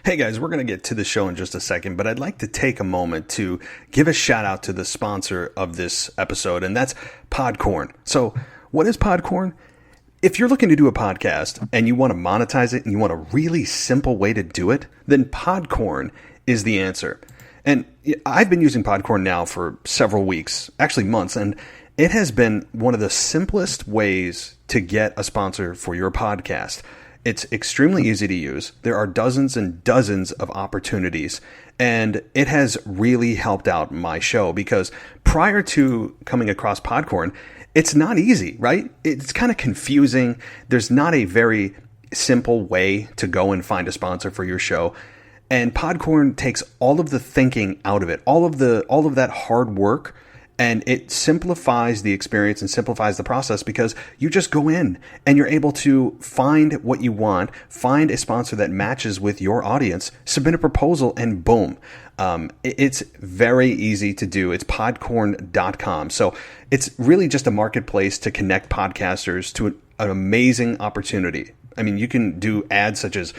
Hey guys, we're going to get to the show in just a second, but I'd like to take a moment to give a shout out to the sponsor of this episode, and that's Podcorn. So, what is Podcorn? If you're looking to do a podcast and you want to monetize it and you want a really simple way to do it, then Podcorn is the answer. And I've been using Podcorn now for several weeks, actually months, and it has been one of the simplest ways to get a sponsor for your podcast. It's extremely easy to use. There are dozens and dozens of opportunities, and it has really helped out my show because prior to coming across Podcorn, it's not easy, right? It's kind of confusing. There's not a very simple way to go and find a sponsor for your show. And Podcorn takes all of the thinking out of it, all of that hard work, and it simplifies the experience and simplifies the process because you just go in and you're able to find what you want, find a sponsor that matches with your audience, submit a proposal, and boom. It's very easy to do. It's podcorn.com. So it's really just a marketplace to connect podcasters to an amazing opportunity. I mean, you can do ads such as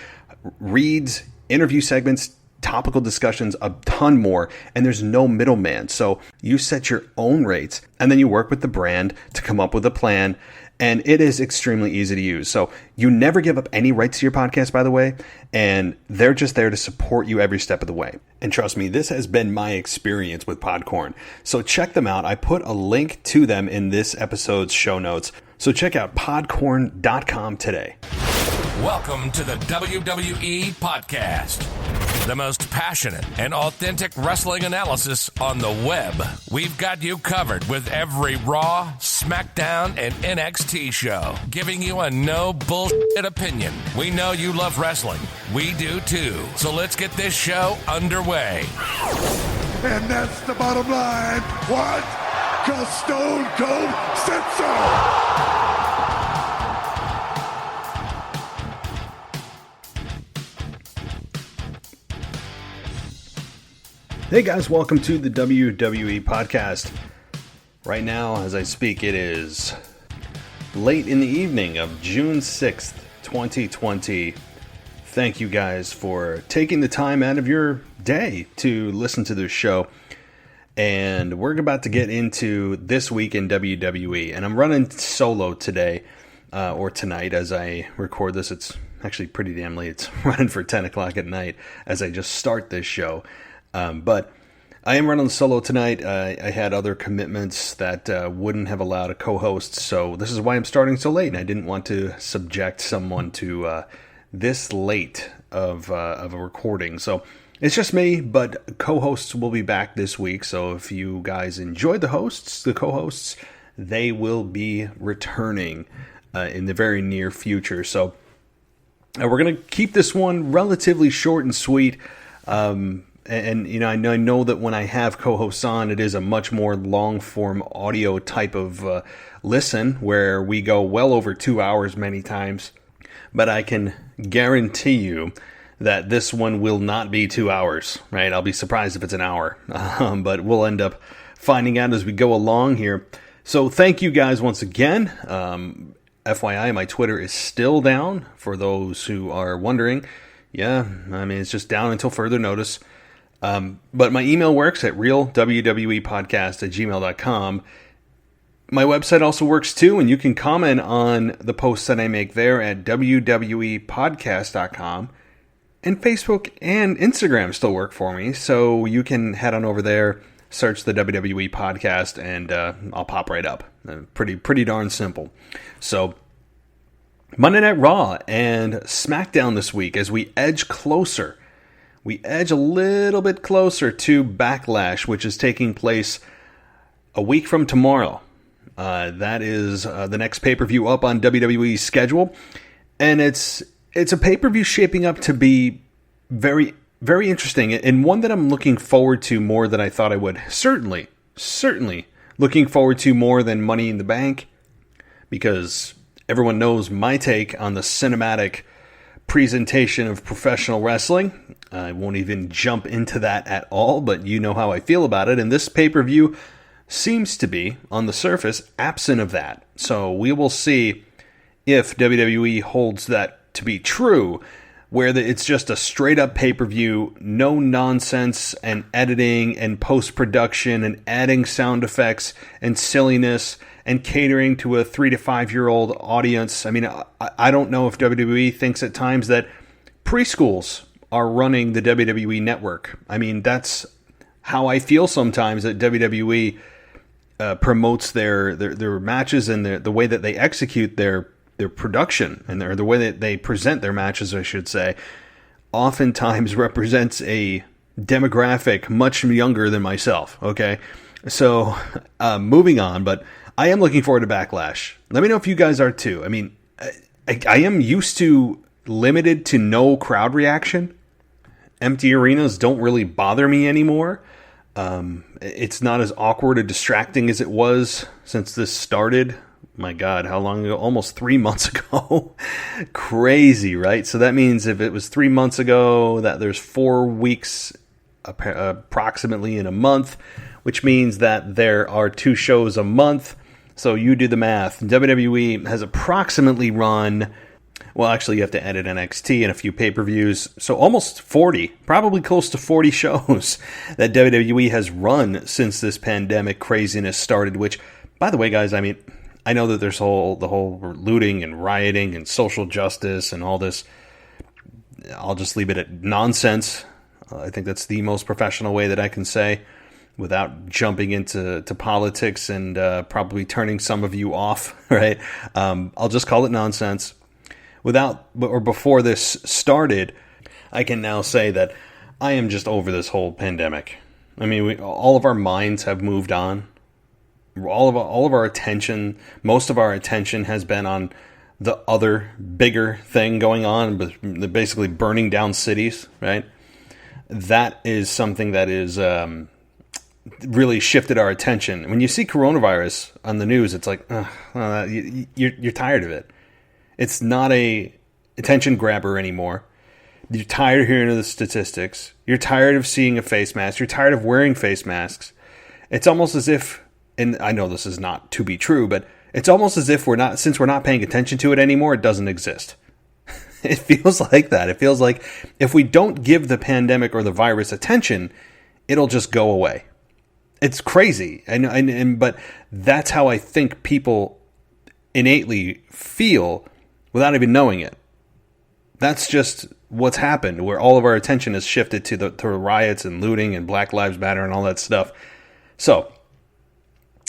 reads, interview segments, topical discussions, a ton more, and there's no middleman. So you set your own rates and then you work with the brand to come up with a plan, and it is extremely easy to use. So you never give up any rights to your podcast, by the way, and they're just there to support you every step of the way. And trust me, this has been my experience with Podcorn. So check them out. I put a link to them in this episode's show notes. So check out podcorn.com today. Welcome to the WWE Podcast, the most passionate and authentic wrestling analysis on the web. We've got you covered with every Raw, SmackDown, and NXT show, giving you a no bullshit opinion. We know you love wrestling. We do too. So let's get this show underway. And that's the bottom line. What? 'Cause Stone Cold said so. Hey guys, welcome to the WWE Podcast. Right now, as I speak, it is late in the evening of June 6th, 2020. Thank you guys for taking the time out of your day to listen to this show. And we're about to get into this week in WWE. And I'm running solo today, or tonight as I record this. It's actually pretty damn late. It's running for 10 o'clock at night as I just start this show. But I am running solo tonight. I had other commitments that wouldn't have allowed a co-host, so this is why I'm starting so late. And I didn't want to subject someone to this late of a recording. So it's just me, but co-hosts will be back this week. So if you guys enjoyed the co-hosts, they will be returning in the very near future. So we're going to keep this one relatively short and sweet. And you know, I know that when I have co-hosts on, it is a much more long-form audio type of listen where we go well over 2 hours many times. But I can guarantee you that this one will not be 2 hours, right? I'll be surprised if it's an hour. But we'll end up finding out as we go along here. So thank you guys once again. FYI, my Twitter is still down for those who are wondering. Yeah, I mean, it's just down until further notice. But my email works at realwwepodcast@gmail.com. My website also works too, and you can comment on the posts that I make there at wwepodcast.com. And Facebook and Instagram still work for me, so you can head on over there, search the WWE Podcast, and I'll pop right up. Pretty darn simple. So Monday Night Raw and SmackDown this week as we edge closer. We edge a little bit closer to Backlash, which is taking place a week from tomorrow. That is the next pay-per-view up on WWE's schedule. And it's a pay-per-view shaping up to be very, very interesting, and one that I'm looking forward to more than I thought I would. Certainly looking forward to more than Money in the Bank, because everyone knows my take on the cinematic presentation of professional wrestling. I won't even jump into that at all, but you know how I feel about it. And this pay-per-view seems to be, on the surface, absent of that. So we will see if WWE holds that to be true. where it's just a straight up pay-per-view, no nonsense and editing and post-production and adding sound effects and silliness and catering to a 3 to 5 year old audience. I mean, I don't know if WWE thinks at times that preschools are running the WWE network. I mean, that's how I feel sometimes that WWE promotes their matches and the way that they execute their production and the way that they present their matches, I should say, oftentimes represents a demographic much younger than myself. Okay, so moving on, but I am looking forward to Backlash. Let me know if you guys are too. I mean, I am used to limited to no crowd reaction. Empty arenas don't really bother me anymore. It's not as awkward or distracting as it was since this started. My God, how long ago? Almost 3 months ago. Crazy, right? So that means if it was 3 months ago, that there's 4 weeks approximately in a month, which means that there are 2 shows a month. So you do the math. WWE has approximately run, well, actually you have to edit NXT and a few pay-per-views, so almost 40, probably close to 40 shows that WWE has run since this pandemic craziness started, which, by the way, guys, I mean, I know that there's the whole looting and rioting and social justice and all this. I'll just leave it at nonsense. I think that's the most professional way that I can say without jumping into politics and probably turning some of you off, right? I'll just call it nonsense. Before this started, I can now say that I am just over this whole pandemic. I mean, all of our minds have moved on. All of our attention, most of our attention has been on the other bigger thing going on, but basically burning down cities, right? That is something that is really shifted our attention. When you see coronavirus on the news, it's like, you're tired of it. It's not a attention grabber anymore. You're tired of hearing the statistics. You're tired of seeing a face mask. You're tired of wearing face masks. It's almost as if, and I know this is not to be true, but it's almost as if since we're not paying attention to it anymore, it doesn't exist. It feels like that. It feels like if we don't give the pandemic or the virus attention, it'll just go away. It's crazy. But that's how I think people innately feel without even knowing it. That's just what's happened, where all of our attention is shifted to the riots and looting and Black Lives Matter and all that stuff. So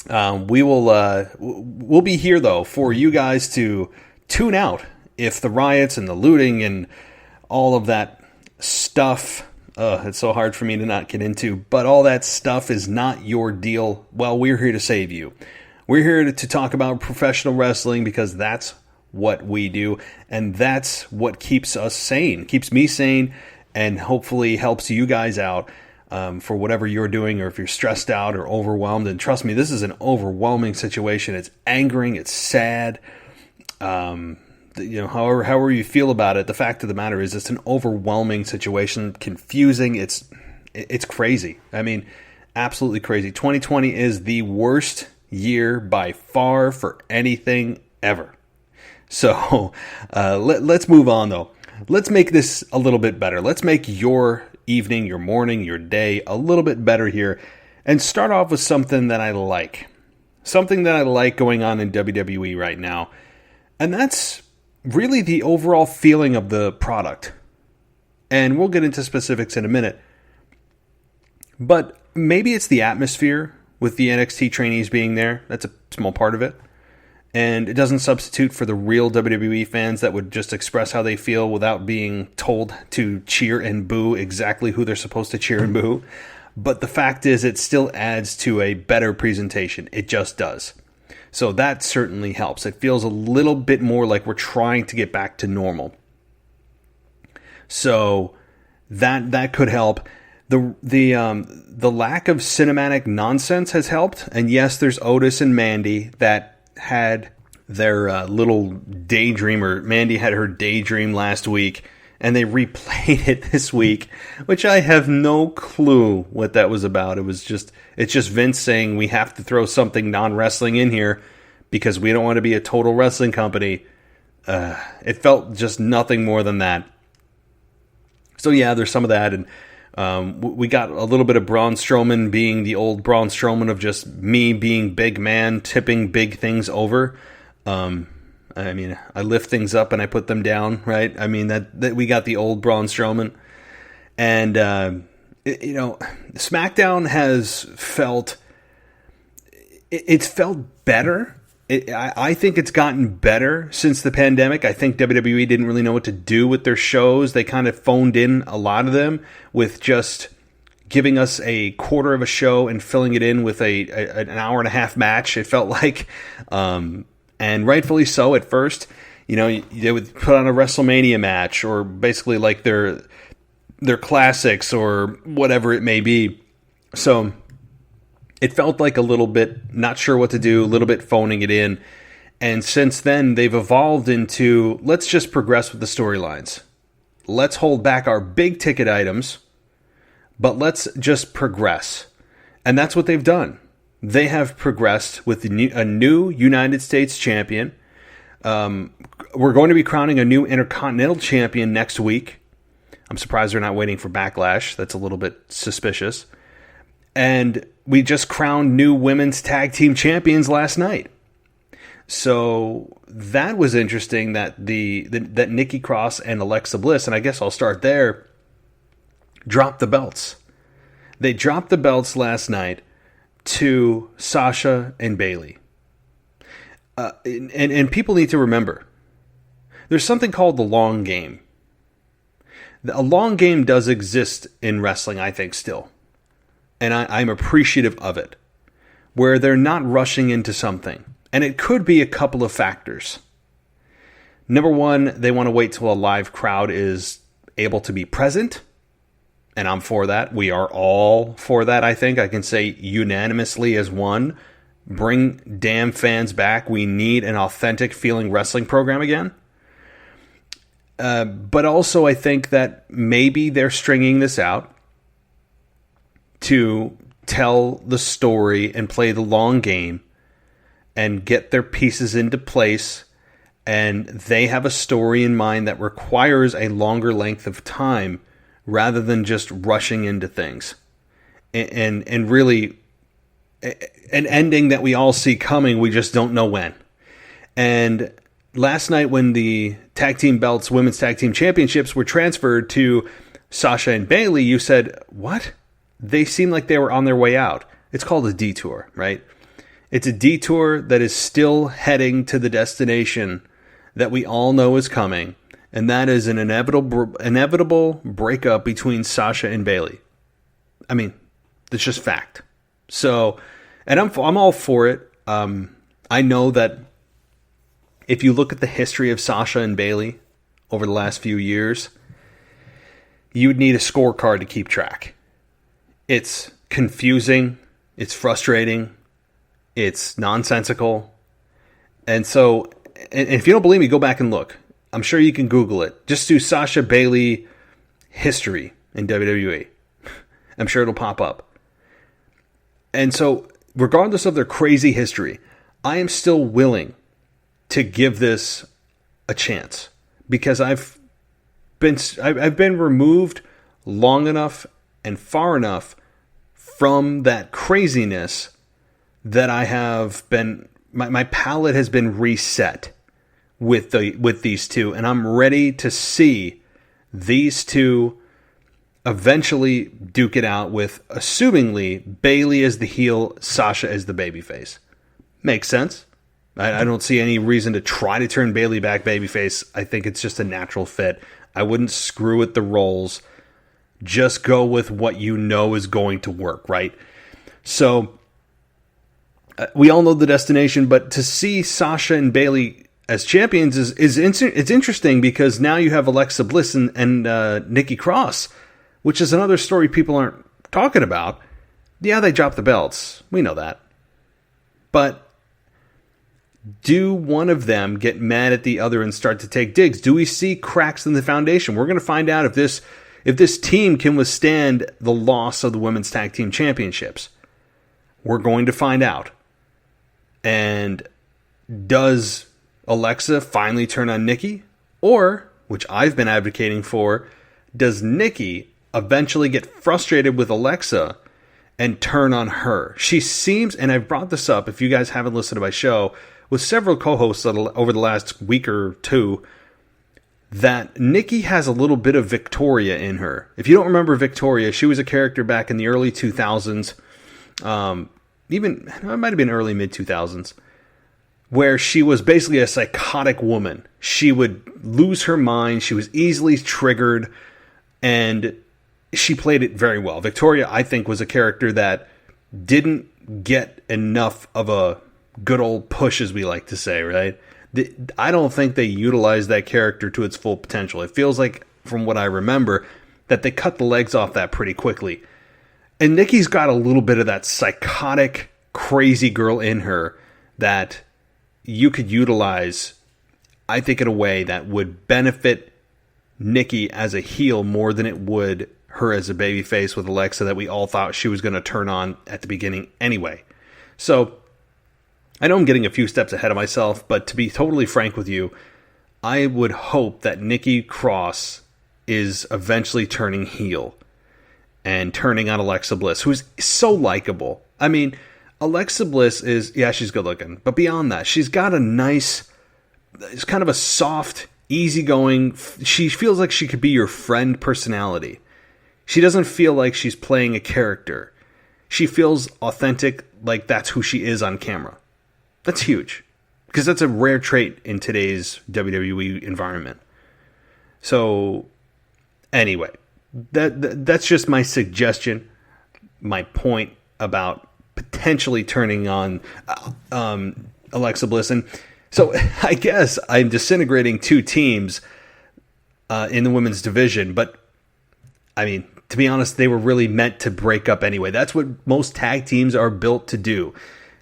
we'll be here though for you guys to tune out if the riots and the looting and all of that stuff, it's so hard for me to not get into, but all that stuff is not your deal. Well, we're here to save you. We're here to talk about professional wrestling because that's what we do, and that's what keeps us sane, keeps me sane, and hopefully helps you guys out for whatever you're doing, or if you're stressed out or overwhelmed. And trust me, this is an overwhelming situation. It's angering, it's sad. However you feel about it, the fact of the matter is it's an overwhelming situation, confusing. It's crazy. I mean, absolutely crazy. 2020 is the worst year by far for anything ever. So let's move on, though. Let's make this a little bit better. Let's make your evening, your morning, your day a little bit better here, and start off with something that I like. Something that I like going on in WWE right now, and that's really the overall feeling of the product. And we'll get into specifics in a minute. But maybe it's the atmosphere with the NXT trainees being there. That's a small part of it. And it doesn't substitute for the real WWE fans that would just express how they feel without being told to cheer and boo exactly who they're supposed to cheer and boo. But the fact is, it still adds to a better presentation. It just does. So that certainly helps. It feels a little bit more like we're trying to get back to normal. So that could help. The lack of cinematic nonsense has helped. And yes, there's Otis and Mandy that had their little daydream, or Mandy had her daydream last week, and they replayed it this week, which I have no clue what that was about. It's just Vince saying we have to throw something non-wrestling in here because we don't want to be a total wrestling company. It felt just nothing more than that. So yeah, there's some of that, and we got a little bit of Braun Strowman being the old Braun Strowman of just me being big man, tipping big things over. I mean, I lift things up and I put them down, right? I mean, that we got the old Braun Strowman. And, SmackDown has felt... It's felt better. I think it's gotten better since the pandemic. I think WWE didn't really know what to do with their shows. They kind of phoned in a lot of them with just giving us a quarter of a show and filling it in with an hour and a half match. It felt like, and rightfully so at first. They would put on a WrestleMania match or basically like their classics or whatever it may be. So it felt like a little bit not sure what to do, a little bit phoning it in. And since then, they've evolved into, let's just progress with the storylines. Let's hold back our big ticket items, but let's just progress. And that's what they've done. They have progressed with a new United States champion. We're going to be crowning a new Intercontinental champion next week. I'm surprised they're not waiting for Backlash. That's a little bit suspicious. And we just crowned new women's tag team champions last night. So that was interesting that that Nikki Cross and Alexa Bliss, and I guess I'll start there, dropped the belts. They dropped the belts last night to Sasha and Bayley. And people need to remember, there's something called the long game. A long game does exist in wrestling, I think, still. And I'm appreciative of it, where they're not rushing into something. And it could be a couple of factors. Number one, they want to wait till a live crowd is able to be present. And I'm for that. We are all for that, I think. I can say unanimously as one. Bring damn fans back. We need an authentic feeling wrestling program again. But also I think that maybe they're stringing this out to tell the story and play the long game and get their pieces into place. And they have a story in mind that requires a longer length of time rather than just rushing into things. And really an ending that we all see coming, we just don't know when. And last night when the tag team belts, women's tag team championships were transferred to Sasha and Bayley, you said, what? They seemed like they were on their way out. It's called a detour, right? It's a detour that is still heading to the destination that we all know is coming, and that is an inevitable breakup between Sasha and Bayley. I mean, it's just fact. So, and I'm all for it. I know that if you look at the history of Sasha and Bayley over the last few years, you would need a scorecard to keep track. It's confusing, it's frustrating, it's nonsensical. And so, and if you don't believe me, go back and look. I'm sure you can Google it. Just do Sasha Bayley history in WWE. I'm sure it'll pop up. And so, regardless of their crazy history, I am still willing to give this a chance because I've been removed long enough and far enough from that craziness that I have been, my palate has been reset with these two, and I'm ready to see these two eventually duke it out with, assumingly, Bayley as the heel, Sasha as the babyface. Makes sense. I don't see any reason to try to turn Bayley back babyface. I think it's just a natural fit. I wouldn't screw with the roles. Just go with what you know is going to work, right? So, we all know the destination, but to see Sasha and Bayley as champions is it's interesting because now you have Alexa Bliss and Nikki Cross, which is another story people aren't talking about. Yeah, they dropped the belts. We know that. But do one of them get mad at the other and start to take digs? Do we see cracks in the foundation? We're going to find out if this team can withstand the loss of the women's tag team championships. We're going to find out. And does Alexa finally turn on Nikki? Or, which I've been advocating for, does Nikki eventually get frustrated with Alexa and turn on her? She seems, and I've brought this up, if you guys haven't listened to my show, with several co-hosts over the last week or two, that Nikki has a little bit of Victoria in her. If you don't remember Victoria, she was a character back in the early 2000s, even, it might have been early mid-2000s, where she was basically a psychotic woman. She would lose her mind, she was easily triggered, and she played it very well. Victoria, I think, was a character that didn't get enough of a good old push, as we like to say, right? I don't think they utilized that character to its full potential. It feels like, from what I remember, that they cut the legs off that pretty quickly. And Nikki's got a little bit of that psychotic, crazy girl in her that you could utilize, I think, in a way that would benefit Nikki as a heel more than it would her as a babyface with Alexa that we all thought she was going to turn on at the beginning anyway. So, I know I'm getting a few steps ahead of myself, but to be totally frank with you, I would hope that Nikki Cross is eventually turning heel and turning on Alexa Bliss, who's so likable. I mean, Alexa Bliss is, yeah, she's good looking, but beyond that, she's got a nice, it's kind of a soft, easygoing, she feels like she could be your friend personality. She doesn't feel like she's playing a character. She feels authentic, like that's who she is on camera. That's huge, because that's a rare trait in today's WWE environment. So, anyway, that's just my suggestion, my point about potentially turning on Alexa Bliss. And so, I guess I'm disintegrating two teams in the women's division, but, I mean, to be honest, they were really meant to break up anyway. That's what most tag teams are built to do.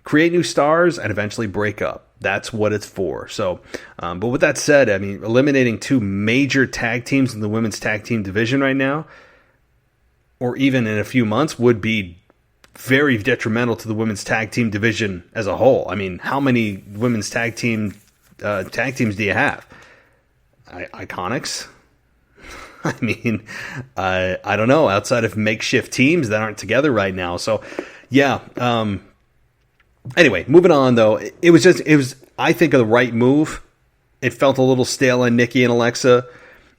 Create new stars and eventually break up. That's what it's for. So, but with that said, I mean, eliminating two major tag teams in the women's tag team division right now, or even in a few months, would be very detrimental to the women's tag team division as a whole. I mean, how many women's tag teams do you have? Iconics? I mean, I don't know, outside of makeshift teams that aren't together right now. So, yeah. Anyway, moving on, though. It was, I think, the right move. It felt a little stale on Nikki and Alexa,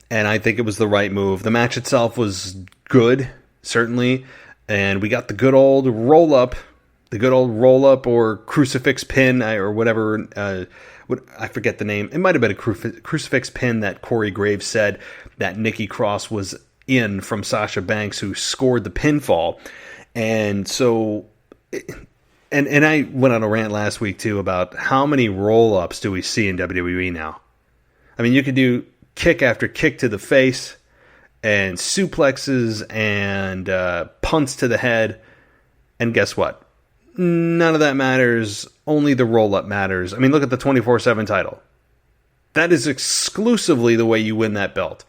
and I think it was the right move. The match itself was good, certainly, and we got the good old roll-up or crucifix pin, or whatever, I forget the name. It might have been a crucifix pin that Corey Graves said that Nikki Cross was in from Sasha Banks, who scored the pinfall. And so, and I went on a rant last week too about how many roll-ups do we see in WWE now. I mean, you could do kick after kick to the face and suplexes and punts to the head, and guess what? None of that matters. Only the roll-up matters. I mean, look at the 24/7 title. That is exclusively the way you win that belt.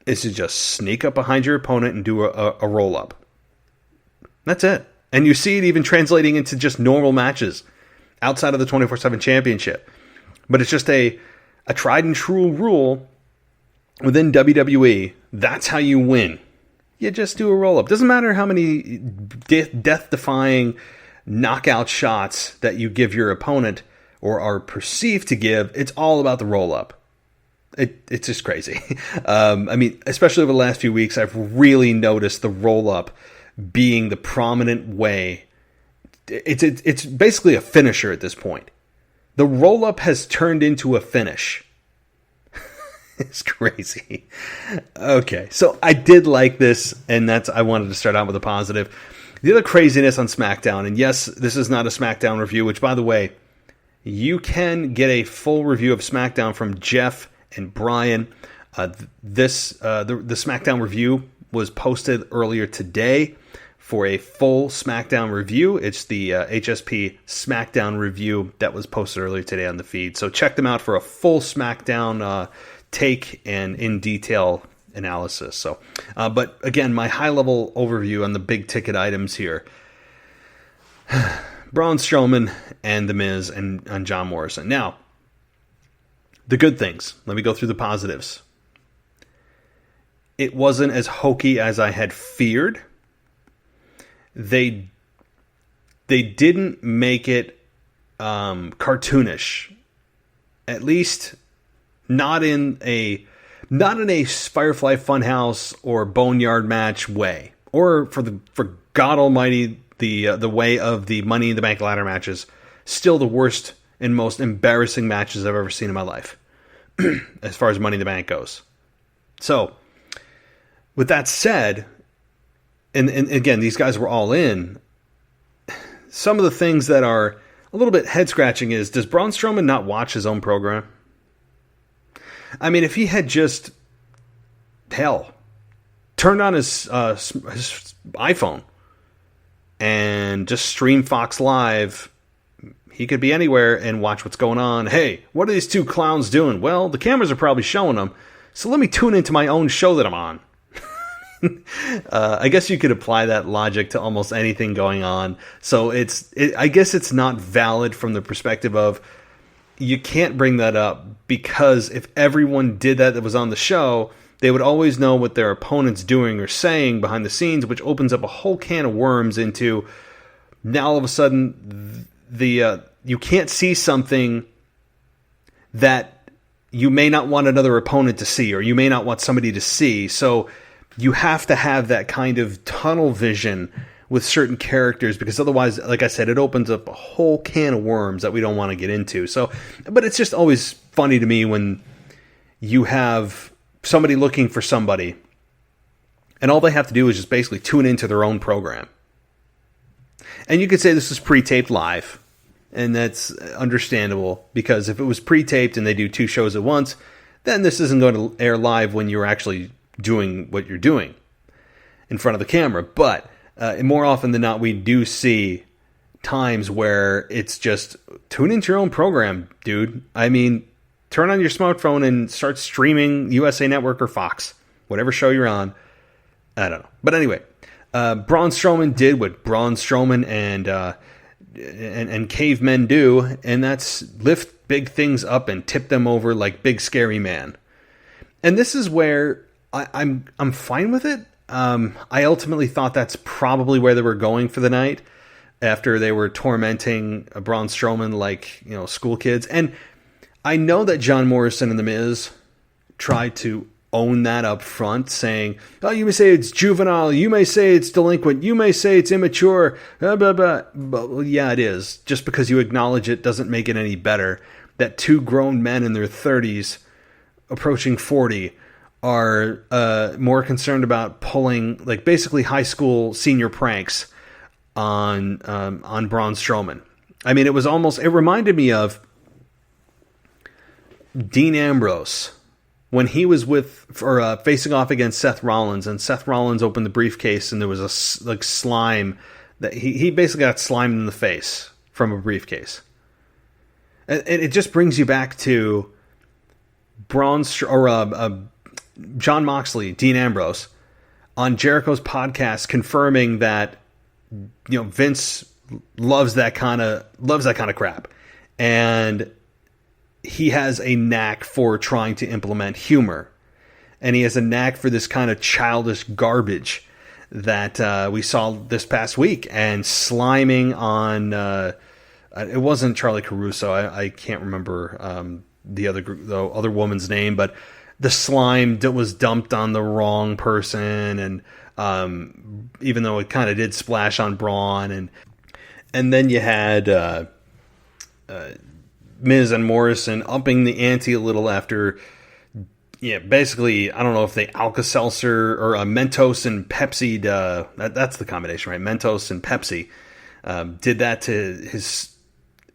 Is to just sneak up behind your opponent and do a roll-up. That's it. And you see it even translating into just normal matches outside of the 24/7 championship. But it's just a tried and true rule within WWE. That's how you win. You just do a roll-up. Doesn't matter how many death-defying knockout shots that you give your opponent or are perceived to give. It's all about the roll-up. It's just crazy. I mean, especially over the last few weeks, I've really noticed the roll-up being the prominent way. It's basically a finisher at this point. The roll-up has turned into a finish. It's crazy. Okay, so I did like this, and I wanted to start out with a positive. The other craziness on SmackDown, and yes, this is not a SmackDown review, which, by the way, you can get a full review of SmackDown from Jeff and Brian. The SmackDown review was posted earlier today for a full SmackDown review. It's the HSP SmackDown review that was posted earlier today on the feed. So check them out for a full SmackDown take and in detail analysis. So, but again, my high-level overview on the big-ticket items here. Braun Stroman and The Miz and John Morrison. Now, the good things. Let me go through the positives. it wasn't as hokey as I had feared. They didn't make it cartoonish, at least not in a Firefly Funhouse or Boneyard match way, or for God Almighty, the way of the Money in the Bank ladder matches. Still the worst and most embarrassing matches I've ever seen in my life, as far as Money in the Bank goes. So, with that said, and again, these guys were all in. Some of the things that are a little bit head-scratching is, does Braun Strowman not watch his own program? I mean, if he had just, turned on his iPhone and just stream Fox Live, he could be anywhere and watch what's going on. Hey, what are these two clowns doing? Well, the cameras are probably showing them, so let me tune into my own show that I'm on. I guess you could apply that logic to almost anything going on. So I guess it's not valid from the perspective of, you can't bring that up, because if everyone did that was on the show, they would always know what their opponent's doing or saying behind the scenes, which opens up a whole can of worms into, now all of a sudden you can't see something that you may not want another opponent to see, or you may not want somebody to see. So you have to have that kind of tunnel vision with certain characters, because otherwise, like I said, it opens up a whole can of worms that we don't want to get into. So, but it's just always funny to me when you have somebody looking for somebody, and all they have to do is just basically tune into their own program. And you could say this is pre-taped live, and that's understandable, because if it was pre-taped and they do two shows at once, then this isn't going to air live when you're actually doing what you're doing in front of the camera. But more often than not, we do see times where it's just, tune into your own program, dude. I mean, turn on your smartphone and start streaming USA Network or Fox, whatever show you're on. I don't know. But anyway, Braun Strowman did what Braun Strowman and Cavemen do, and that's lift big things up and tip them over like Big Scary Man. And this is where I'm fine with it. I ultimately thought that's probably where they were going for the night, after they were tormenting Braun Strowman like, school kids. And I know that John Morrison and The Miz tried to own that up front, saying, oh, you may say it's juvenile, you may say it's delinquent, you may say it's immature, blah, blah, blah. But, well, yeah, it is. Just because you acknowledge it doesn't make it any better that two grown men in their 30s, approaching 40, are more concerned about pulling, like, basically high school senior pranks on Braun Strowman. I mean, it reminded me of Dean Ambrose when he was facing off against Seth Rollins, and Seth Rollins opened the briefcase and there was a slime that he basically got slimed in the face from a briefcase. And it just brings you back to John Moxley, Dean Ambrose, on Jericho's podcast, confirming that Vince loves that kind of crap, and he has a knack for trying to implement humor, and he has a knack for this kind of childish garbage that we saw this past week, and sliming on. It wasn't Charlie Caruso. I can't remember the other woman's name, but the slime that was dumped on the wrong person, and even though it kind of did splash on Braun, and then you had Miz and Morrison upping the ante a little after, basically, I don't know if they Alka-Seltzer or Mentos and Pepsi, that's the combination, right? Mentos and Pepsi did that to his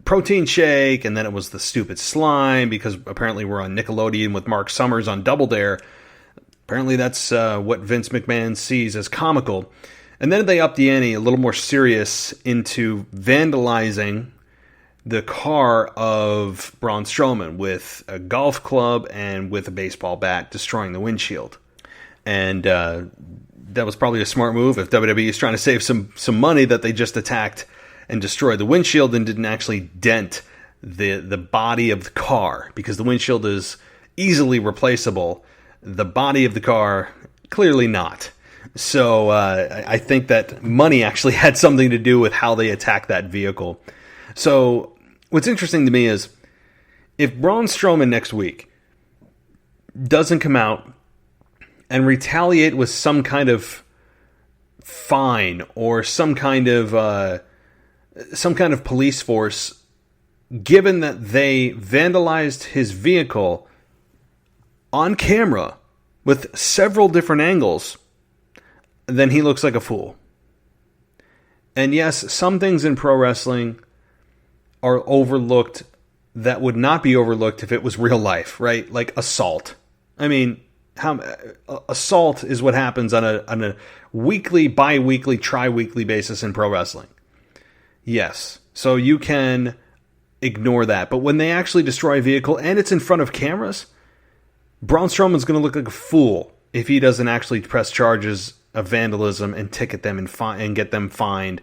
protein shake, and then it was the stupid slime, because apparently we're on Nickelodeon with Mark Summers on Double Dare. Apparently that's what Vince McMahon sees as comical. And then they upped the ante a little more serious into vandalizing the car of Braun Strowman with a golf club and with a baseball bat, destroying the windshield. And that was probably a smart move if WWE is trying to save some money, that they just attacked and destroyed the windshield and didn't actually dent the body of the car, because the windshield is easily replaceable. The body of the car Clearly not. So I think that money actually had something to do with how they attacked that vehicle. So what's interesting to me is if Braun Strowman next week doesn't come out and retaliate with some kind of fine or some kind of police force, given that they vandalized his vehicle on camera with several different angles, then he looks like a fool. And yes, some things in pro wrestling are overlooked that would not be overlooked if it was real life, right? Like assault. I mean, assault is what happens on a weekly, bi-weekly, tri-weekly basis in pro wrestling. Yes. So you can ignore that. But when they actually destroy a vehicle and it's in front of cameras, Braun Strowman's going to look like a fool if he doesn't actually press charges of vandalism and ticket them and get them fined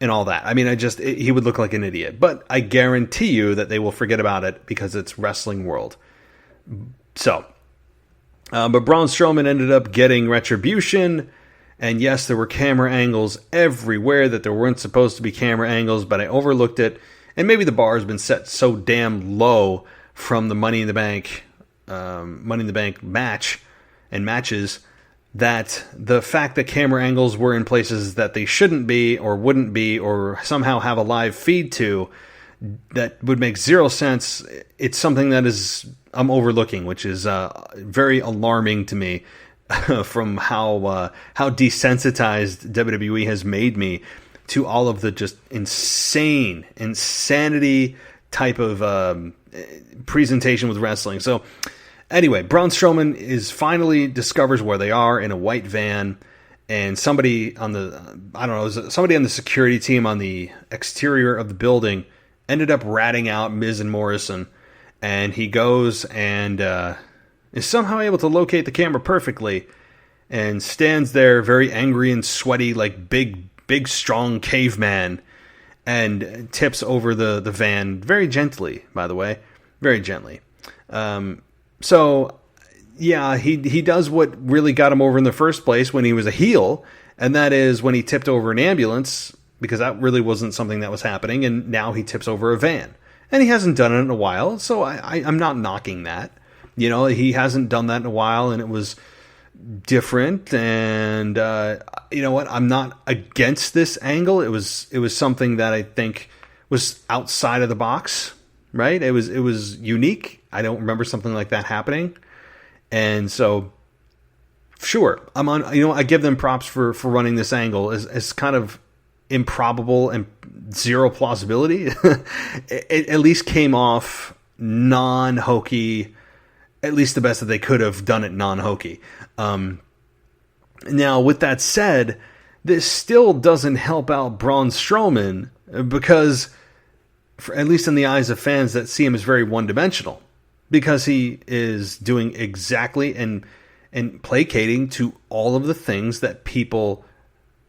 and all that. I mean, he would look like an idiot. But I guarantee you that they will forget about it because it's wrestling world. So, but Braun Strowman ended up getting retribution. And yes, there were camera angles everywhere that there weren't supposed to be camera angles, but I overlooked it. And maybe the bar has been set so damn low from the Money in the Bank match and matches that the fact that camera angles were in places that they shouldn't be or wouldn't be or somehow have a live feed to, that would make zero sense. It's something that I'm overlooking, which is very alarming to me from how desensitized WWE has made me to all of the just insanity type of presentation with wrestling. So anyway, Braun Strowman finally discovers where they are in a white van, and somebody on the security team on the exterior of the building ended up ratting out Miz and Morrison, and he goes and is somehow able to locate the camera perfectly and stands there very angry and sweaty like big strong caveman, and tips over the van very gently, by the way, very gently. So, yeah, he does what really got him over in the first place when he was a heel, and that is when he tipped over an ambulance, because that really wasn't something that was happening, and now he tips over a van. And he hasn't done it in a while, so I'm not knocking that. You know, he hasn't done that in a while, and it was different, and you know what? I'm not against this angle. It was something that I think was outside of the box, right? It was unique. I don't remember something like that happening. And so, sure, I give them props for running this angle as kind of improbable and zero plausibility. It at least came off non-hokey, at least the best that they could have done it non-hokey. Now, with that said, this still doesn't help out Braun Strowman because, at least in the eyes of fans that see him as very one-dimensional, because he is doing exactly and placating to all of the things that people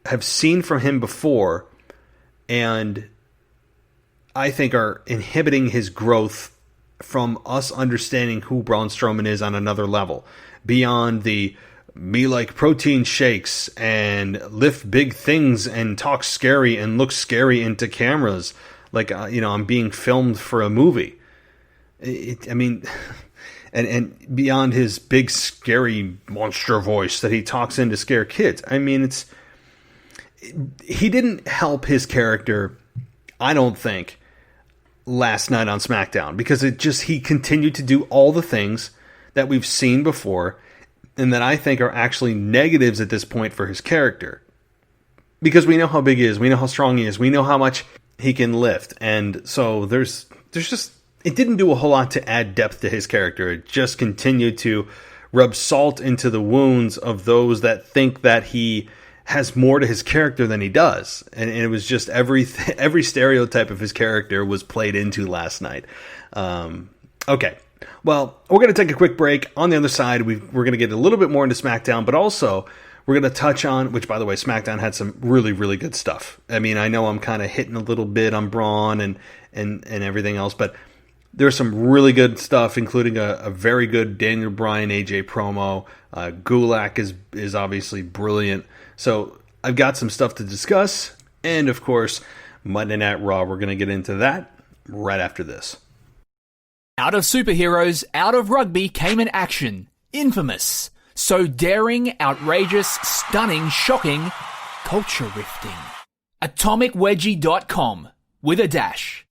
have seen from him before, and I think are inhibiting his growth from us understanding who Braun Strowman is on another level, beyond the me like protein shakes and lift big things and talk scary and look scary into cameras like I'm being filmed for a movie. And beyond his big scary monster voice that he talks in to scare kids. I mean, he didn't help his character, I don't think, last night on SmackDown, because he continued to do all the things that we've seen before and that I think are actually negatives at this point for his character. Because we know how big he is, we know how strong he is, we know how much he can lift, and so there's just, it didn't do a whole lot to add depth to his character. It just continued to rub salt into the wounds of those that think that he has more to his character than he does. And it was just every stereotype of his character was played into last night. Okay. Well, we're going to take a quick break. On the other side, we're going to get a little bit more into SmackDown, but also we're going to touch on, which, by the way, SmackDown had some really, really good stuff. I mean, I know I'm kind of hitting a little bit on Braun and everything else, but There's some really good stuff, including a very good Daniel Bryan AJ promo. Gulak is obviously brilliant. So I've got some stuff to discuss. And of course, Monday Night Raw. We're going to get into that right after this. Out of superheroes, out of rugby came an action. Infamous. So daring, outrageous, stunning, shocking, culture rifting. AtomicWedgie.com with a dash.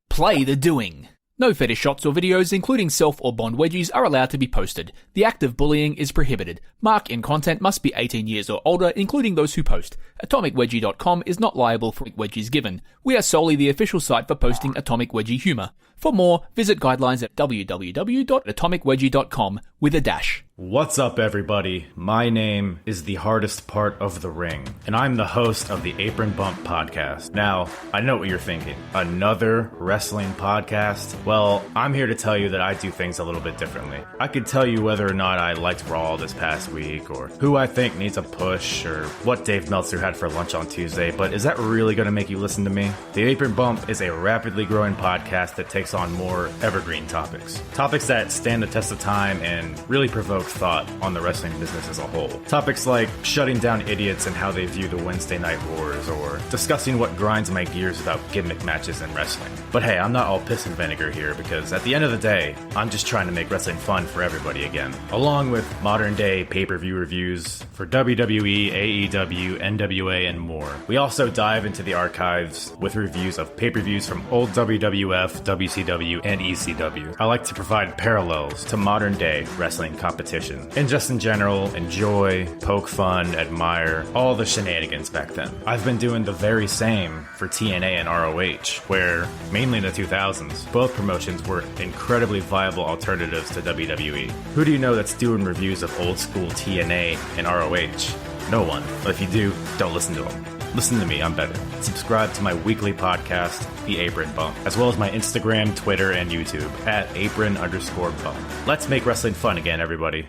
Play the doing. No fetish shots or videos, including self or bond wedgies, are allowed to be posted. The act of bullying is prohibited. Mark in content must be 18 years or older, including those who post. AtomicWedgie.com is not liable for wedgies given. We are solely the official site for posting Atomic Wedgie humor. For more, visit guidelines at www.atomicwedgie.com with a dash. What's up, everybody? My name is the hardest part of the ring, and I'm the host of the Apron Bump podcast. Now, I know what you're thinking. Another wrestling podcast? Well, I'm here to tell you that I do things a little bit differently. I could tell you whether or not I liked Raw this past week, or who I think needs a push, or what Dave Meltzer had for lunch on Tuesday, but is that really going to make you listen to me? The Apron Bump is a rapidly growing podcast that takes on more evergreen topics. Topics that stand the test of time and really provoke thought on the wrestling business as a whole. Topics like shutting down idiots and how they view the Wednesday Night Wars, or discussing what grinds my gears about gimmick matches in wrestling. But hey, I'm not all piss and vinegar here, because at the end of the day, I'm just trying to make wrestling fun for everybody again. Along with modern day pay-per-view reviews for WWE, AEW, NWA, and more. We also dive into the archives with reviews of pay-per-views from old WWF, WCW, and ECW. I like to provide parallels to modern day wrestling competition. And just in general, enjoy, poke fun, admire all the shenanigans back then. I've been doing the very same for TNA and ROH, where, mainly in the 2000s, both promotions were incredibly viable alternatives to WWE. Who do you know that's doing reviews of old school TNA and ROH? No one. But if you do, don't listen to them. Listen to me, I'm better. Subscribe to my weekly podcast, The Apron Bump, as well as my Instagram, Twitter, and YouTube at apron_bump. Let's make wrestling fun again, everybody.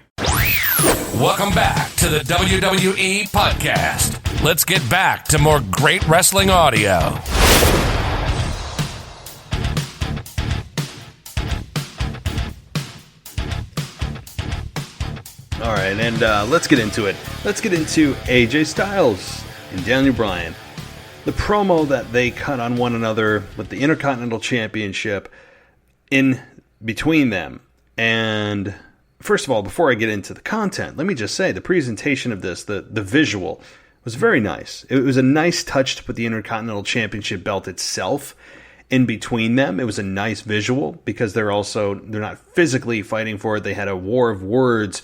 Welcome back to the WWE Podcast. Let's get back to more great wrestling audio. All right, and let's get into it. Let's get into AJ Styles and Daniel Bryan. The promo that they cut on one another with the Intercontinental Championship in between them. And first of all, before I get into the content, let me just say the presentation of this, the visual, was very nice. It was a nice touch to put the Intercontinental Championship belt itself in between them. It was a nice visual because they're not physically fighting for it. They had a war of words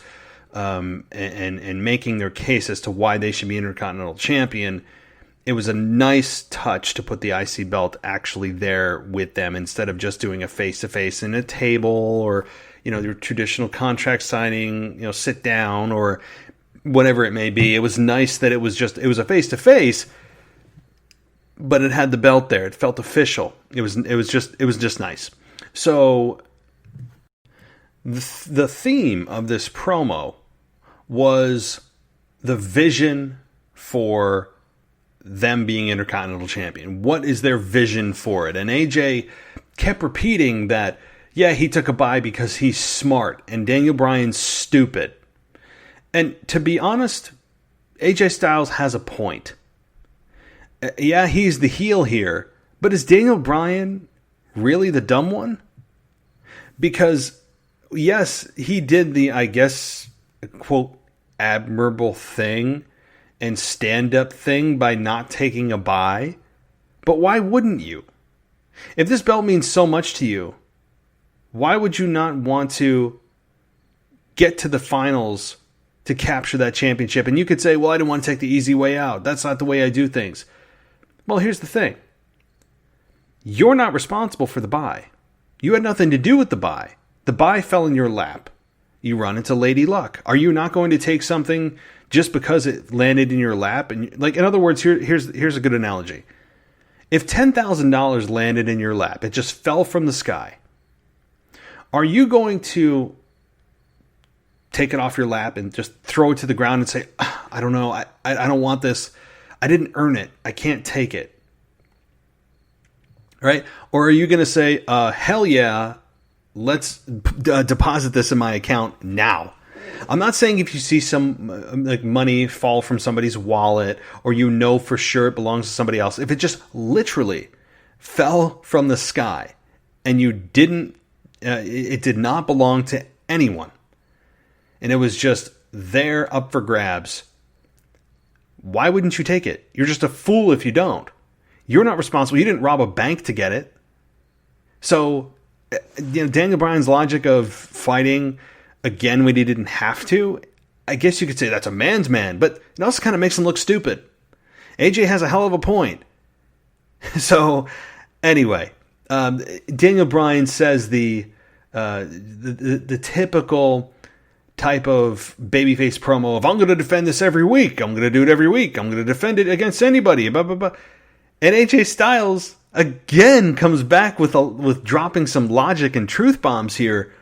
and making their case as to why they should be Intercontinental Champion. It was a nice touch to put the IC belt actually there with them instead of just doing a face-to-face in a table or, your traditional contract signing, sit down or whatever it may be. It was nice that it was a face-to-face, but it had the belt there. It felt official. It was just nice. So the theme of this promo was the vision for them being Intercontinental Champion. What is their vision for it? And AJ kept repeating that, yeah, he took a bye because he's smart and Daniel Bryan's stupid. And to be honest, AJ Styles has a point. Yeah, he's the heel here, but is Daniel Bryan really the dumb one? Because, yes, he did the, I guess, quote, admirable thing and stand-up thing by not taking a bye. But why wouldn't you? If this belt means so much to you, why would you not want to get to the finals to capture that championship? And you could say, well, I didn't want to take the easy way out. That's not the way I do things. Well, here's the thing. You're not responsible for the bye. You had nothing to do with the bye. The bye fell in your lap. You run into Lady Luck. Are you not going to take something just because it landed in your lap? And in other words, here's a good analogy. If $10,000 landed in your lap, it just fell from the sky. Are you going to take it off your lap and just throw it to the ground and say, I don't know, I don't want this. I didn't earn it. I can't take it. Right? Or are you going to say, hell yeah, let's deposit this in my account now. I'm not saying if you see some like money fall from somebody's wallet or you know for sure it belongs to somebody else, if it just literally fell from the sky and you didn't, it did not belong to anyone, and it was just there up for grabs, why wouldn't you take it? You're just a fool if you don't. You're not responsible. You didn't rob a bank to get it. So, Daniel Bryan's logic of fighting again when he didn't have to, I guess you could say that's a man's man, but it also kind of makes him look stupid. AJ has a hell of a point. So, anyway, Daniel Bryan says the typical type of babyface promo of, I'm going to defend this every week. I'm going to do it every week. I'm going to defend it against anybody. Blah, blah, blah. And AJ Styles again comes back with dropping some logic and truth bombs here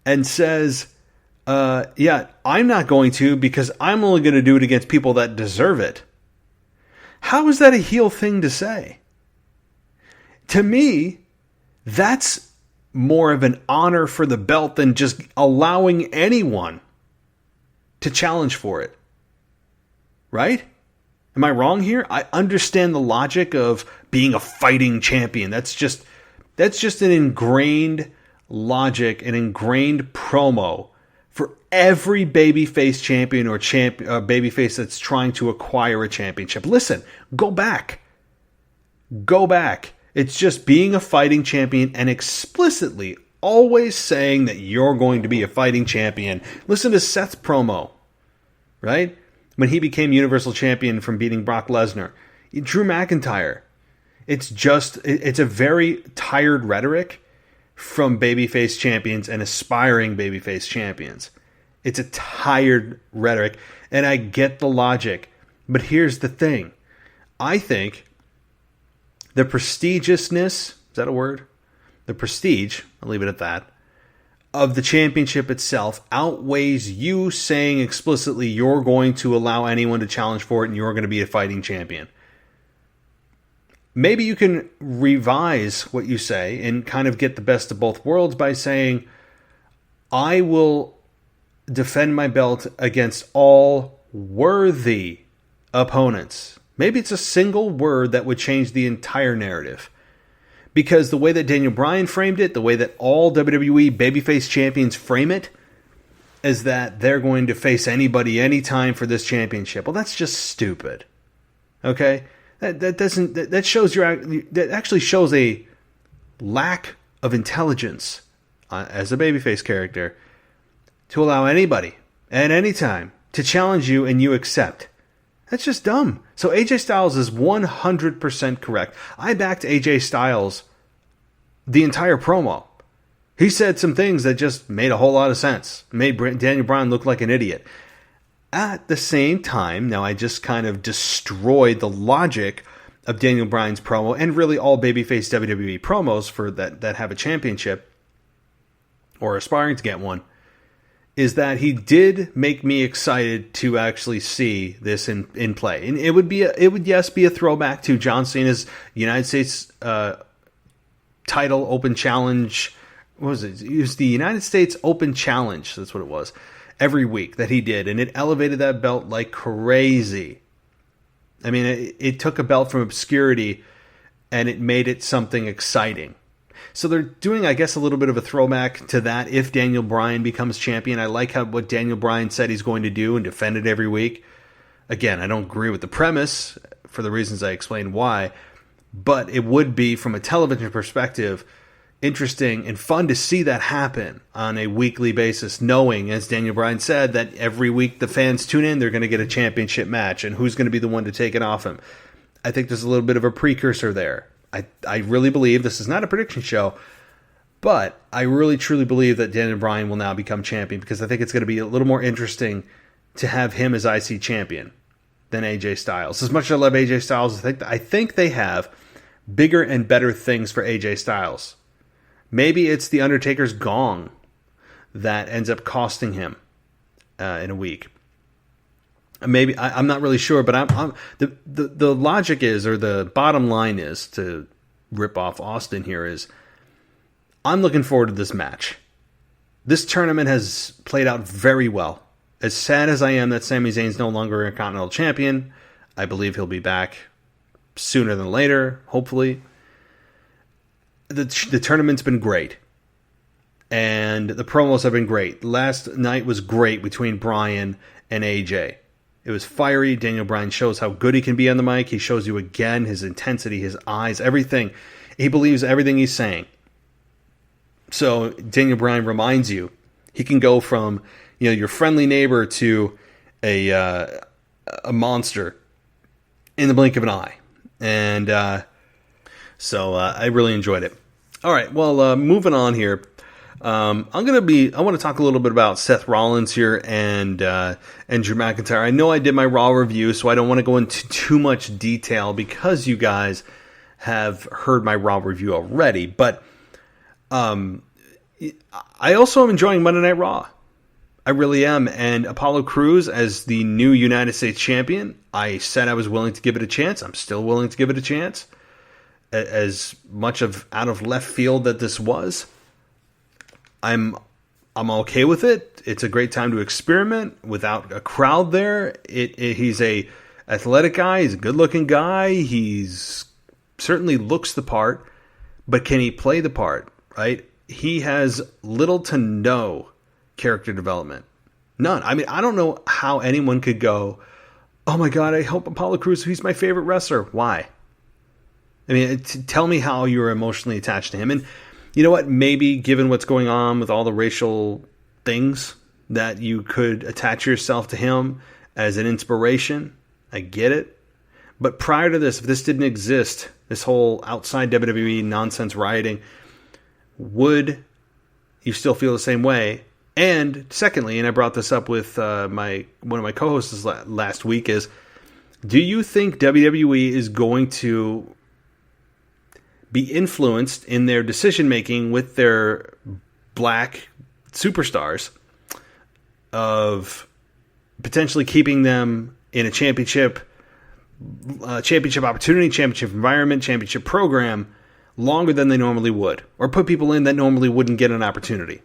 and says, yeah, I'm not going to because I'm only going to do it against people that deserve it. How is that a heel thing to say? To me, that's more of an honor for the belt than just allowing anyone to challenge for it. Right? Am I wrong here? I understand the logic of being a fighting champion. That's just an ingrained logic, an ingrained promo for every babyface champion or babyface that's trying to acquire a championship. Listen, go back. Go back. It's just being a fighting champion and explicitly always saying that you're going to be a fighting champion. Listen to Seth's promo, right? When he became Universal Champion from beating Brock Lesnar. Drew McIntyre. It's a very tired rhetoric from babyface champions and aspiring babyface champions. It's a tired rhetoric, and I get the logic. But here's the thing. I think the prestigiousness, is that a word? The prestige, I'll leave it at that, of the championship itself outweighs you saying explicitly you're going to allow anyone to challenge for it and you're going to be a fighting champion. Maybe you can revise what you say and kind of get the best of both worlds by saying, I will defend my belt against all worthy opponents. Maybe it's a single word that would change the entire narrative. Because the way that Daniel Bryan framed it, the way that all WWE babyface champions frame it, is that they're going to face anybody anytime for this championship. Well, that's just stupid. Okay? That actually shows a lack of intelligence as a babyface character to allow anybody at any time to challenge you and you accept. That's just dumb. So AJ Styles is 100% correct. I backed AJ Styles the entire promo. He said some things that just made a whole lot of sense. Made Daniel Bryan look like an idiot. At the same time, now I just kind of destroyed the logic of Daniel Bryan's promo and really all babyface WWE promos for that have a championship or aspiring to get one, is that he did make me excited to actually see this in play. And it would be a throwback to John Cena's United States title open challenge. What was it? It was the United States Open Challenge. That's what it was. Every week that he did. And it elevated that belt like crazy. I mean, it took a belt from obscurity and it made it something exciting. So they're doing, I guess, a little bit of a throwback to that if Daniel Bryan becomes champion. I like what Daniel Bryan said he's going to do and defend it every week. Again, I don't agree with the premise for the reasons I explained why, but it would be, from a television perspective, interesting and fun to see that happen on a weekly basis, knowing, as Daniel Bryan said, that every week the fans tune in, they're going to get a championship match, and who's going to be the one to take it off him. I think there's a little bit of a precursor there. I really believe, this is not a prediction show, but I really truly believe that Daniel Bryan will now become champion, because I think it's going to be a little more interesting to have him as IC champion than AJ Styles. As much as I love AJ Styles, I think they have bigger and better things for AJ Styles. Maybe it's the Undertaker's gong that ends up costing him in a week. Maybe I'm not really sure, but the logic is, or the bottom line is, to rip off Austin here, is I'm looking forward to this match. This tournament has played out very well. As sad as I am that Sami Zayn's no longer a Continental Champion, I believe he'll be back sooner than later, hopefully. The tournament's been great. And the promos have been great. Last night was great between Bryan and AJ. It was fiery. Daniel Bryan shows how good he can be on the mic. He shows you again his intensity, his eyes, everything. He believes everything he's saying. So Daniel Bryan reminds you he can go from your friendly neighbor to a monster in the blink of an eye. And so I really enjoyed it. All right, well, moving on here. I want to talk a little bit about Seth Rollins here and Drew McIntyre. I know I did my Raw review, so I don't want to go into too much detail because you guys have heard my Raw review already. But I also am enjoying Monday Night Raw. I really am. And Apollo Crews as the new United States champion, I said I was willing to give it a chance. I'm still willing to give it a chance. As much of out of left field that this was, I'm okay with it. It's a great time to experiment without a crowd there. He's a athletic guy. He's a good-looking guy. He's certainly looks the part, but can he play the part, right? He has little to no character development. None. I mean, I don't know how anyone could go, oh my God, I hope Apollo Crews, he's my favorite wrestler. Why? I mean, tell me how you're emotionally attached to him. And you know what? Maybe given what's going on with all the racial things, that you could attach yourself to him as an inspiration. I get it. But prior to this, if this didn't exist, this whole outside WWE nonsense rioting, would you still feel the same way? And secondly, and I brought this up with one of my co-hosts last week, is do you think WWE is going to be influenced in their decision-making with their black superstars of potentially keeping them in a championship opportunity, championship environment, championship program longer than they normally would, or put people in that normally wouldn't get an opportunity?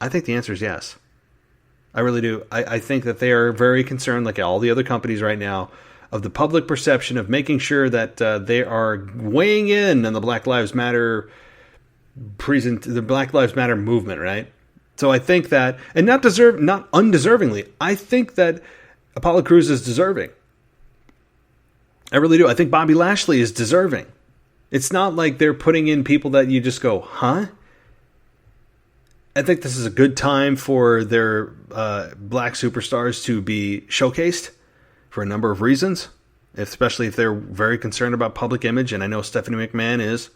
I think the answer is yes. I really do. I think that they are very concerned, like all the other companies right now, of the public perception of making sure that they are weighing in on the Black Lives Matter movement, right? So I think that, and not undeservingly, I think that Apollo Crews is deserving. I really do. I think Bobby Lashley is deserving. It's not like they're putting in people that you just go, huh? I think this is a good time for their black superstars to be showcased for a number of reasons, especially if they're very concerned about public image, and I know Stephanie McMahon is.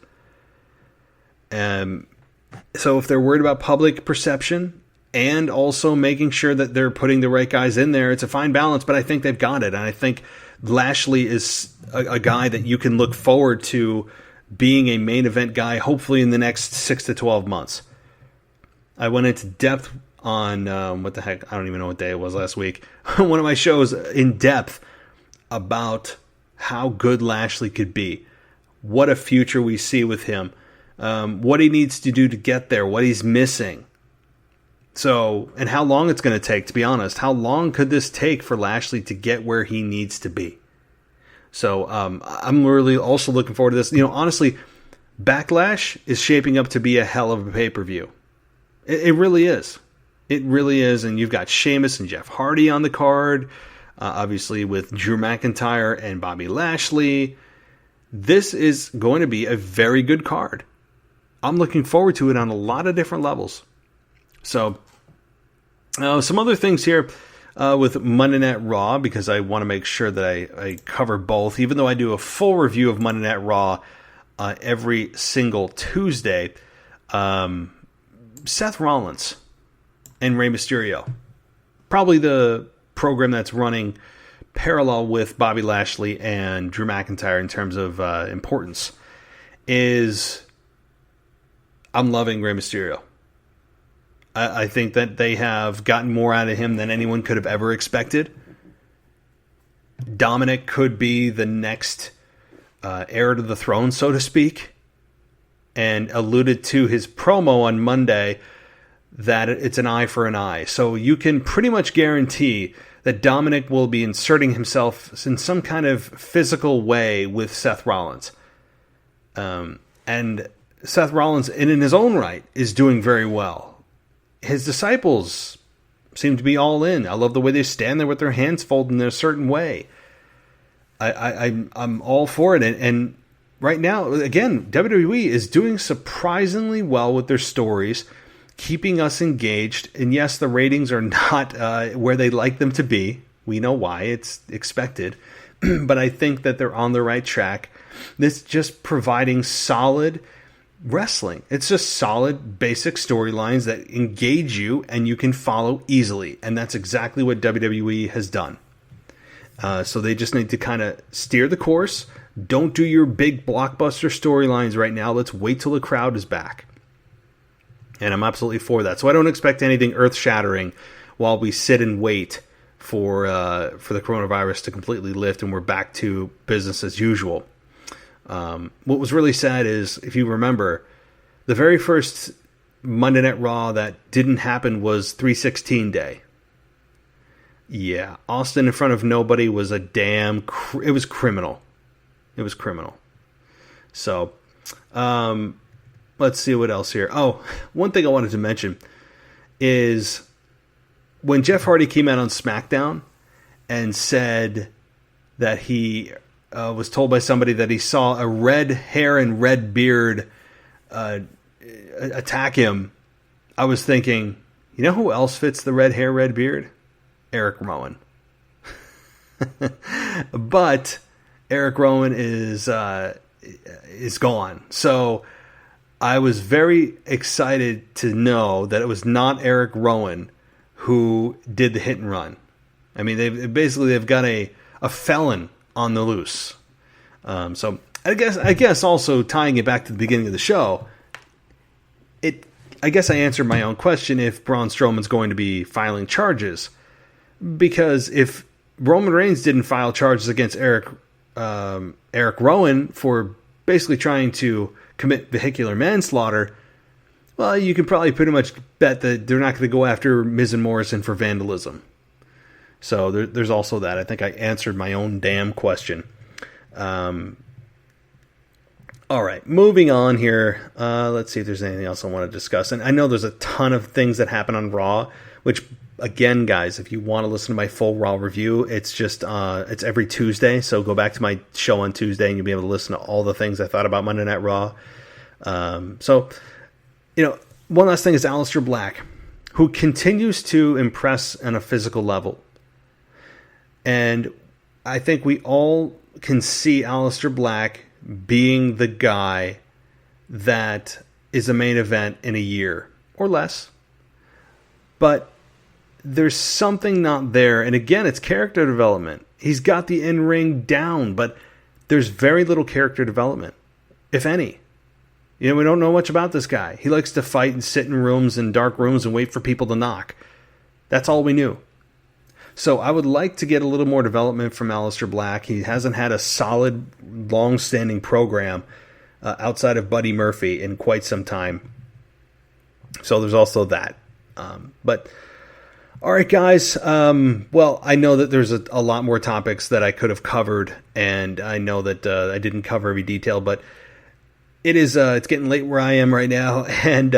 So if they're worried about public perception and also making sure that they're putting the right guys in there, it's a fine balance, but I think they've got it. And I think Lashley is a guy that you can look forward to being a main event guy, hopefully in the next 6 to 12 months. I went into depth on, what the heck, I don't even know what day it was last week, one of my shows in depth about how good Lashley could be, what a future we see with him, what he needs to do to get there, what he's missing. So, and how long it's going to take, to be honest. How long could this take for Lashley to get where he needs to be? So, I'm really also looking forward to this. Honestly, Backlash is shaping up to be a hell of a pay-per-view. It really is. It really is. And you've got Sheamus and Jeff Hardy on the card, obviously with Drew McIntyre and Bobby Lashley. This is going to be a very good card. I'm looking forward to it on a lot of different levels. So, some other things here with Monday Night Raw, because I want to make sure that I cover both, even though I do a full review of Monday Night Raw every single Tuesday. Seth Rollins and Rey Mysterio, probably the program that's running parallel with Bobby Lashley and Drew McIntyre in terms of importance, is I'm loving Rey Mysterio. I think that they have gotten more out of him than anyone could have ever expected. Dominic could be the next heir to the throne, so to speak. and alluded to his promo on Monday that it's an eye for an eye. So you can pretty much guarantee that Dominic will be inserting himself in some kind of physical way with Seth Rollins. And Seth Rollins, in his own right, is doing very well. His disciples seem to be all in. I love the way they stand there with their hands folded in a certain way. I'm all for it. And right now, again, WWE is doing surprisingly well with their stories, keeping us engaged. And yes, the ratings are not where they like them to be. We know why. It's expected. But I think that they're on the right track. This just providing solid wrestling. It's just solid, basic storylines that engage you and you can follow easily. And that's exactly what WWE has done. So they just need to kind of steer the course. Don't do your big blockbuster storylines right now. Let's wait till the crowd is back. And I'm absolutely for that. So I don't expect anything earth-shattering while we sit and wait for the coronavirus to completely lift and we're back to business as usual. What was really sad is, if you remember, the very first Monday Night Raw that didn't happen was 316 Day. Yeah, Austin in front of nobody was it was criminal. It was criminal. So, let's see what else here. Oh, one thing I wanted to mention is when Jeff Hardy came out on SmackDown and said that he was told by somebody that he saw a red hair and red beard attack him, I was thinking, you know who else fits the red hair, red beard? Eric Rowan. But Eric Rowan is gone. So I was very excited to know that it was not Eric Rowan who did the hit and run. I mean, they've got a felon on the loose. So I guess also tying it back to the beginning of the show, I guess I answered my own question if Braun Strowman's going to be filing charges. Because if Roman Reigns didn't file charges against Eric Rowan for basically trying to commit vehicular manslaughter, well, you can probably pretty much bet that they're not going to go after Miz Morrison for vandalism. So there's also that. I think I answered my own damn question. All right, moving on here. Let's see if there's anything else I want to discuss. And I know there's a ton of things that happen on Raw, which, again, guys, if you want to listen to my full Raw review, it's just it's every Tuesday. So go back to my show on Tuesday and you'll be able to listen to all the things I thought about Monday Night Raw. So, one last thing is Aleister Black, who continues to impress on a physical level. And I think we all can see Aleister Black being the guy that is a main event in a year or less. But there's something not there. And again, it's character development. He's got the in-ring down, but there's very little character development, if any. We don't know much about this guy. He likes to fight and sit in rooms and dark rooms and wait for people to knock. That's all we knew. So I would like to get a little more development from Aleister Black. He hasn't had a solid, long-standing program outside of Buddy Murphy in quite some time. So there's also that. But all right, guys. Well, I know that there's a lot more topics that I could have covered, and I know that I didn't cover every detail, but it's getting late where I am right now, and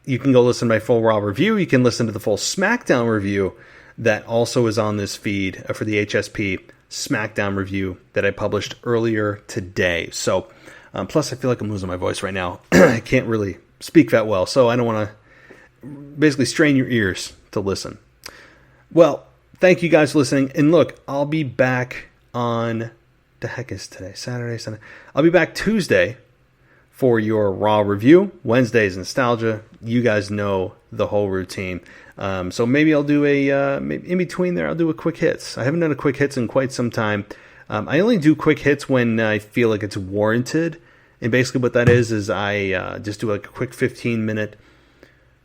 you can go listen to my full Raw review. You can listen to the full SmackDown review that also is on this feed for the HSP SmackDown review that I published earlier today. So, plus I feel like I'm losing my voice right now. I can't really speak that well, so I don't want to basically strain your ears to listen. Well, thank you guys for listening. And look, I'll be back on, the heck is today? Saturday, Sunday. I'll be back Tuesday for your Raw review. Wednesday's Nostalgia. You guys know the whole routine. So maybe I'll do maybe in between there, I'll do a quick hits. I haven't done a quick hits in quite some time. I only do quick hits when I feel like it's warranted. And basically what that is I just do like a quick 15-minute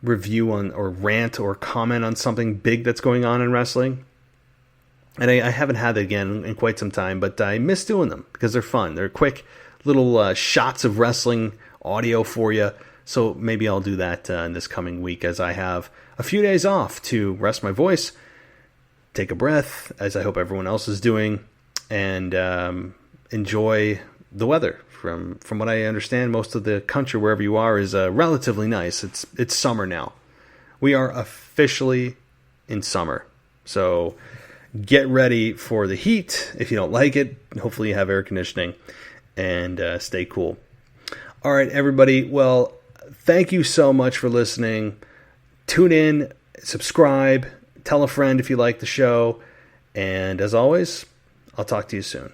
review on, or rant or comment on something big that's going on in wrestling. And I haven't had that again in quite some time, but I miss doing them because they're fun. They're quick little shots of wrestling audio for you. So maybe I'll do that in this coming week, as I have a few days off to rest my voice, take a breath, as I hope everyone else is doing, and enjoy the weather. From what I understand, most of the country, wherever you are, is relatively nice. It's summer now. We are officially in summer. So get ready for the heat. If you don't like it, hopefully you have air conditioning, and stay cool. All right, everybody. Well, thank you so much for listening. Tune in, subscribe, tell a friend if you like the show, and as always, I'll talk to you soon.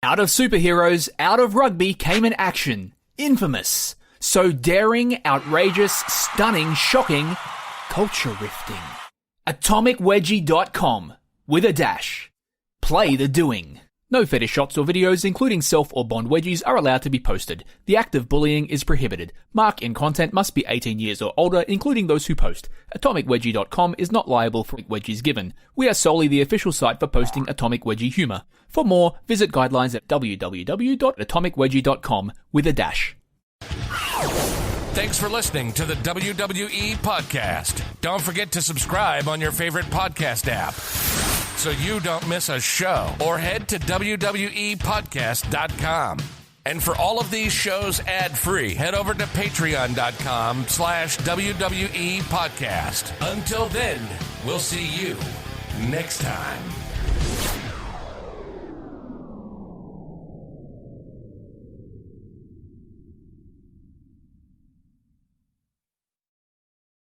Out of superheroes, out of rugby came an action. Infamous. So daring, outrageous, stunning, shocking, culture rifting. AtomicWedgie.com with a dash. Play the doing. No fetish shots or videos, including self or bond wedgies, are allowed to be posted. The act of bullying is prohibited. Mark in content must be 18 years or older, including those who post. AtomicWedgie.com is not liable for wedgies given. We are solely the official site for posting Atomic Wedgie humor. For more, visit guidelines at www.atomicwedgie.com with a dash. Thanks for listening to the WWE Podcast. Don't forget to subscribe on your favorite podcast app so you don't miss a show, or head to WWEpodcast.com. And for all of these shows ad-free, head over to patreon.com/WWE Podcast. Until then, we'll see you next time.